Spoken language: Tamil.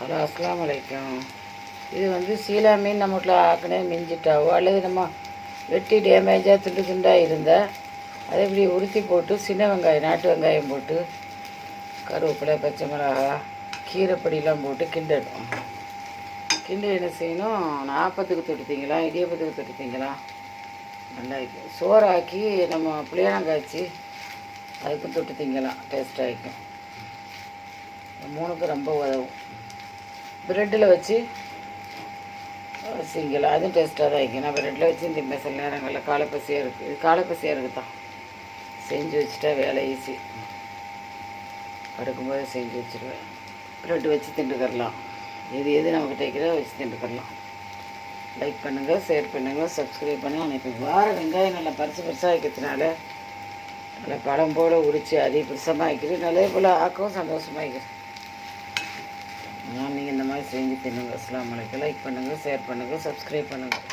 ஹலோ, அஸ்ஸலாமு அலைக்கும். இது வந்து சீலா மீன் நம்ம வீட்டில் ஆக்கினே மிஞ்சிட்டாவோ அல்லது நம்ம வெட்டி டேமேஜாக துண்டு துண்டாக இருந்தால் அதை இப்படி உருத்தி போட்டு சின்ன வெங்காயம் நாட்டு வெங்காயம் போட்டு கருவேப்பிலை பச்சை மிளகா கீரைப்பொடியெலாம் போட்டு கிண்டணும். கிண்டி என்ன செய்யணும், நாற்பத்துக்கு தொட்டுத்திங்களா இடியப்பத்துக்கு தொட்டுத்திங்களா நல்லா இருக்கும். சோறாக்கி நம்ம புளியானம் காய்ச்சி அதுக்கும் தொட்டு திங்கலாம், டேஸ்ட்டாக இருக்கும். மூணுக்கு ரொம்ப உதவும். ப்ரெட்டில் வச்சு சிங்கலாம், அதுவும் டேஸ்ட்டாக தான் இருக்கும். நான் ப்ரெட்டில் வச்சு திம்ப சில நேரங்களில் காலைப்பசியாக இருக்குது. இது காலைப்பசியாக இருக்குது தான், செஞ்சு வச்சுட்டா வேலை ஈஸி. படுக்கும்போது செஞ்சு வச்சுருவேன். ப்ரெட்டு வச்சு திண்டுக்கரலாம். எது நமக்கு தைக்கிறதோ வச்சு திண்டுக்கரலாம். லைக் பண்ணுங்கள், ஷேர் பண்ணுங்கள், சப்ஸ்கிரைப் பண்ணி அனுப்பி வார வெங்காயம் நல்லா பெருசாக வைக்கிறதுனால நல்லா பழம் போல் உரித்து அதிக பெருசமாக வைக்கிறது நல்லே போல் ஆக்கவும் சந்தோஷமாக வைக்கிறேன். நீங்கள் இந்த மாதிரி செஞ்சு தின்னுங்க. அஸ்ஸலாமு அலைக்கும். லைக் பண்ணுங்கள், ஷேர் பண்ணுங்கள், சப்ஸ்கிரைப் பண்ணுங்கள்.